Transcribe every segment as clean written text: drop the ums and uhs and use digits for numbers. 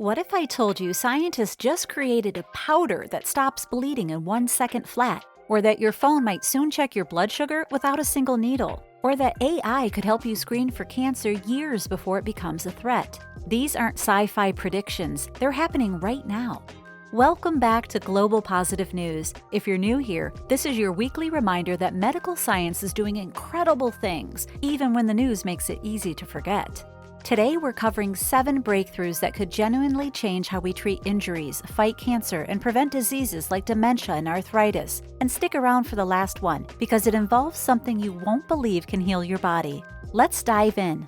What if I told you scientists just created a powder that stops bleeding in 1 second flat? Or that your phone might soon check your blood sugar without a single needle? Or that AI could help you screen for cancer years before it becomes a threat? These aren't sci-fi predictions, they're happening right now. Welcome back to Global Positive News. If you're new here, this is your weekly reminder that medical science is doing incredible things, even when the news makes it easy to forget. Today, we're covering 7 breakthroughs that could genuinely change how we treat injuries, fight cancer, and prevent diseases like dementia and arthritis. And stick around for the last one, because it involves something you won't believe can heal your body. Let's dive in.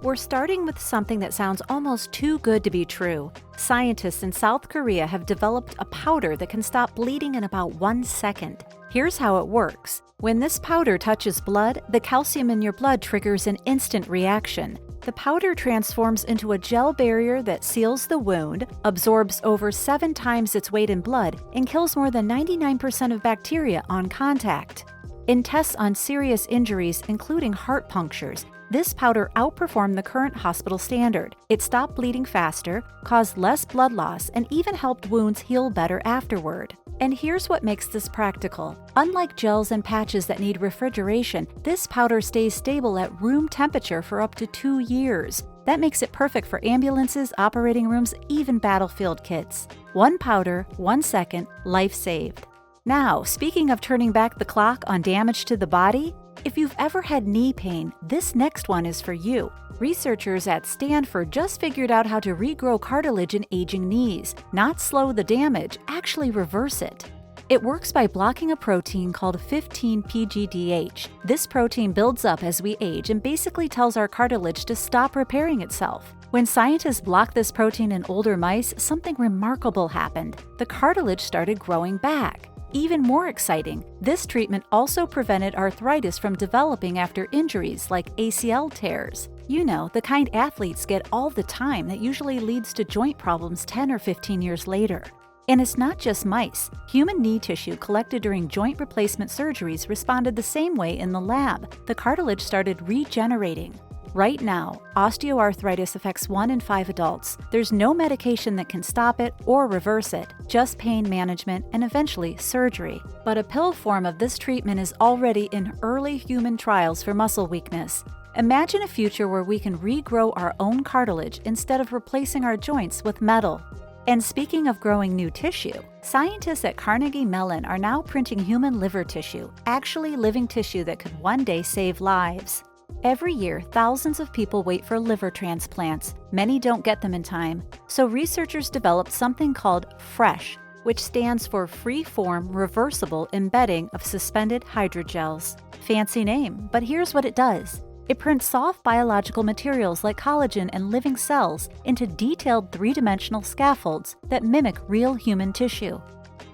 We're starting with something that sounds almost too good to be true. Scientists in South Korea have developed a powder that can stop bleeding in about 1 second. Here's how it works. When this powder touches blood, the calcium in your blood triggers an instant reaction. The powder transforms into a gel barrier that seals the wound, absorbs over 7 times its weight in blood, and kills more than 99% of bacteria on contact. In tests on serious injuries, including heart punctures, this powder outperformed the current hospital standard. It stopped bleeding faster, caused less blood loss, and even helped wounds heal better afterward. And here's what makes this practical. Unlike gels and patches that need refrigeration, this powder stays stable at room temperature for up to 2 years. That makes it perfect for ambulances, operating rooms, even battlefield kits. 1 powder, 1 second, life saved. Now, speaking of turning back the clock on damage to the body, if you've ever had knee pain, this next one is for you. Researchers at Stanford just figured out how to regrow cartilage in aging knees, not slow the damage, actually reverse it. It works by blocking a protein called 15-PGDH. This protein builds up as we age and basically tells our cartilage to stop repairing itself. When scientists blocked this protein in older mice, something remarkable happened. The cartilage started growing back. Even more exciting, this treatment also prevented arthritis from developing after injuries like ACL tears. You know, the kind athletes get all the time that usually leads to joint problems 10 or 15 years later. And it's not just mice. Human knee tissue collected during joint replacement surgeries responded the same way in the lab. The cartilage started regenerating. Right now, osteoarthritis affects 1 in 5 adults. There's no medication that can stop it or reverse it, just pain management and eventually surgery. But a pill form of this treatment is already in early human trials for muscle weakness. Imagine a future where we can regrow our own cartilage instead of replacing our joints with metal. And speaking of growing new tissue, scientists at Carnegie Mellon are now printing human liver tissue, actually living tissue that could one day save lives. Every year, thousands of people wait for liver transplants. Many don't get them in time. So researchers developed something called FRESH, which stands for Free-Form Reversible Embedding of Suspended Hydrogels. Fancy name, but here's what it does. It prints soft biological materials like collagen and living cells into detailed 3-dimensional scaffolds that mimic real human tissue.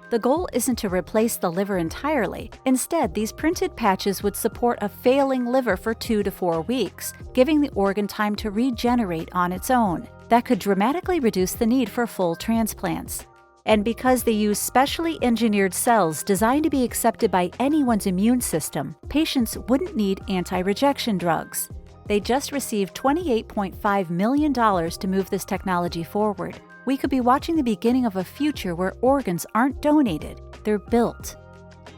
The goal isn't to replace the liver entirely. Instead, these printed patches would support a failing liver for 2 to 4 weeks, giving the organ time to regenerate on its own. That could dramatically reduce the need for full transplants. And because they use specially engineered cells designed to be accepted by anyone's immune system, patients wouldn't need anti-rejection drugs. They just received $28.5 million to move this technology forward. We could be watching the beginning of a future where organs aren't donated, they're built.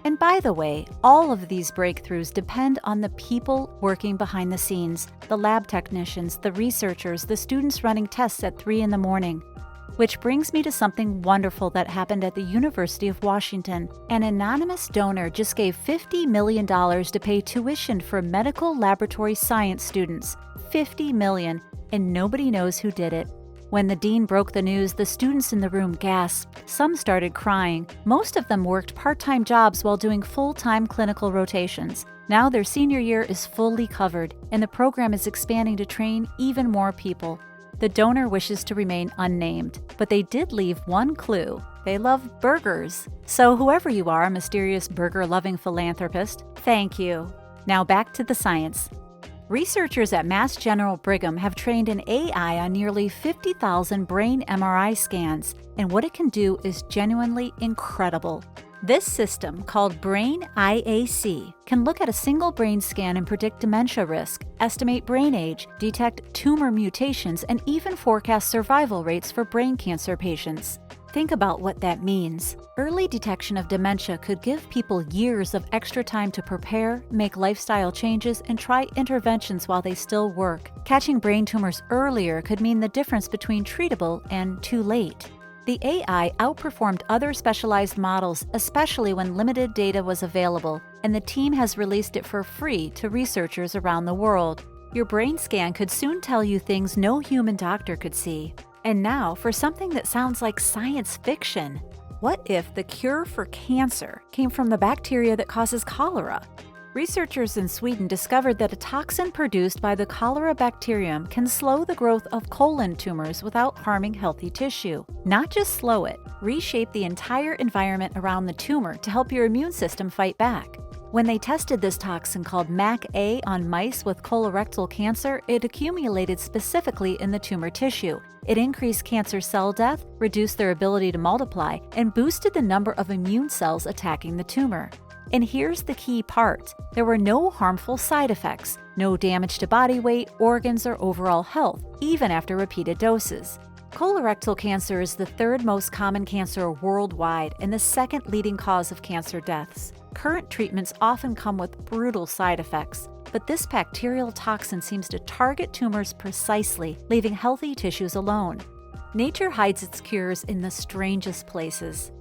And by the way, all of these breakthroughs depend on the people working behind the scenes, the lab technicians, the researchers, the students running tests at 3 in the morning. Which brings me to something wonderful that happened at the University of Washington. An anonymous donor just gave $50 million to pay tuition for medical laboratory science students. $50 million, and nobody knows who did it. When the dean broke the news, the students in the room gasped. Some started crying. Most of them worked part-time jobs while doing full-time clinical rotations. Now their senior year is fully covered, and the program is expanding to train even more people. The donor wishes to remain unnamed, but they did leave one clue. They love burgers. So whoever you are, mysterious burger-loving philanthropist, thank you. Now back to the science. Researchers at Mass General Brigham have trained an AI on nearly 50,000 brain MRI scans, and what it can do is genuinely incredible. This system, called Brain IAC, can look at a single brain scan and predict dementia risk, estimate brain age, detect tumor mutations, and even forecast survival rates for brain cancer patients. Think about what that means. Early detection of dementia could give people years of extra time to prepare, make lifestyle changes, and try interventions while they still work. Catching brain tumors earlier could mean the difference between treatable and too late. The AI outperformed other specialized models, especially when limited data was available, and the team has released it for free to researchers around the world. Your brain scan could soon tell you things no human doctor could see. And now for something that sounds like science fiction. What if the cure for cancer came from the bacteria that causes cholera? Researchers in Sweden discovered that a toxin produced by the cholera bacterium can slow the growth of colon tumors without harming healthy tissue. Not just slow it, reshape the entire environment around the tumor to help your immune system fight back. When they tested this toxin called MAC-A on mice with colorectal cancer, it accumulated specifically in the tumor tissue. It increased cancer cell death, reduced their ability to multiply, and boosted the number of immune cells attacking the tumor. And here's the key part. There were no harmful side effects, no damage to body weight, organs, or overall health, even after repeated doses. Colorectal cancer is the third most common cancer worldwide and the second leading cause of cancer deaths. Current treatments often come with brutal side effects, but this bacterial toxin seems to target tumors precisely, leaving healthy tissues alone. Nature hides its cures in the strangest places.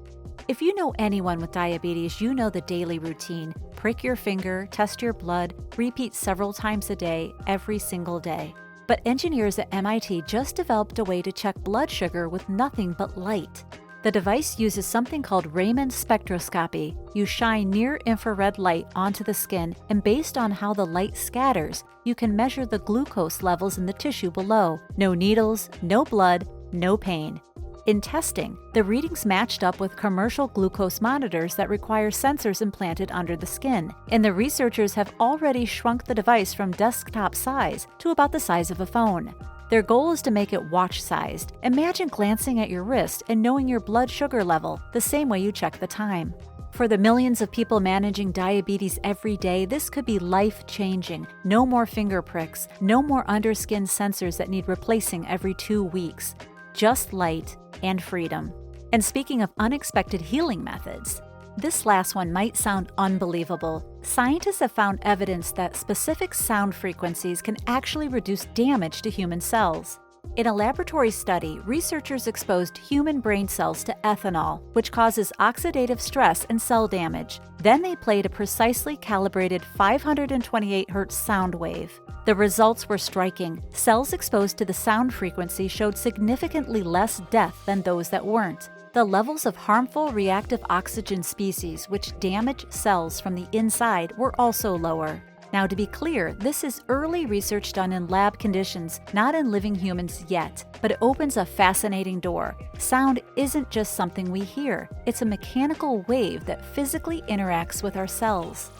If you know anyone with diabetes, you know the daily routine. Prick your finger, test your blood, repeat several times a day, every single day. But engineers at MIT just developed a way to check blood sugar with nothing but light. The device uses something called Raman spectroscopy. You shine near-infrared light onto the skin, and based on how the light scatters, you can measure the glucose levels in the tissue below. No needles, no blood, no pain. In testing, the readings matched up with commercial glucose monitors that require sensors implanted under the skin, and the researchers have already shrunk the device from desktop size to about the size of a phone. Their goal is to make it watch-sized. Imagine glancing at your wrist and knowing your blood sugar level, the same way you check the time. For the millions of people managing diabetes every day, this could be life-changing. No more finger pricks, no more underskin sensors that need replacing every 2 weeks. Just light and freedom. And speaking of unexpected healing methods, this last one might sound unbelievable. Scientists have found evidence that specific sound frequencies can actually reduce damage to human cells. In a laboratory study, researchers exposed human brain cells to ethanol, which causes oxidative stress and cell damage. Then they played a precisely calibrated 528 Hz sound wave. The results were striking. Cells exposed to the sound frequency showed significantly less death than those that weren't. The levels of harmful reactive oxygen species, which damage cells from the inside, were also lower. Now, to be clear, this is early research done in lab conditions, not in living humans yet, but it opens a fascinating door. Sound isn't just something we hear, it's a mechanical wave that physically interacts with our cells.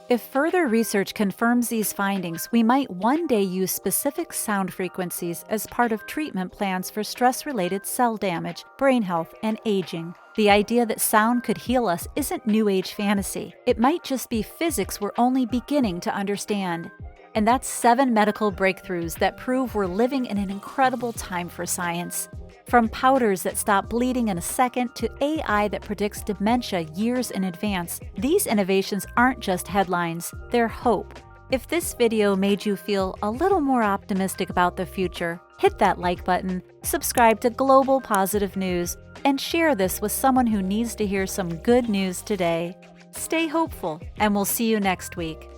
If further research confirms these findings, we might one day use specific sound frequencies as part of treatment plans for stress-related cell damage, brain health, and aging. The idea that sound could heal us isn't New Age fantasy. It might just be physics we're only beginning to understand. And that's 7 medical breakthroughs that prove we're living in an incredible time for science. From powders that stop bleeding in a second to AI that predicts dementia years in advance, these innovations aren't just headlines, they're hope. If this video made you feel a little more optimistic about the future, hit that like button, subscribe to Global Positive News, and share this with someone who needs to hear some good news today. Stay hopeful, and we'll see you next week.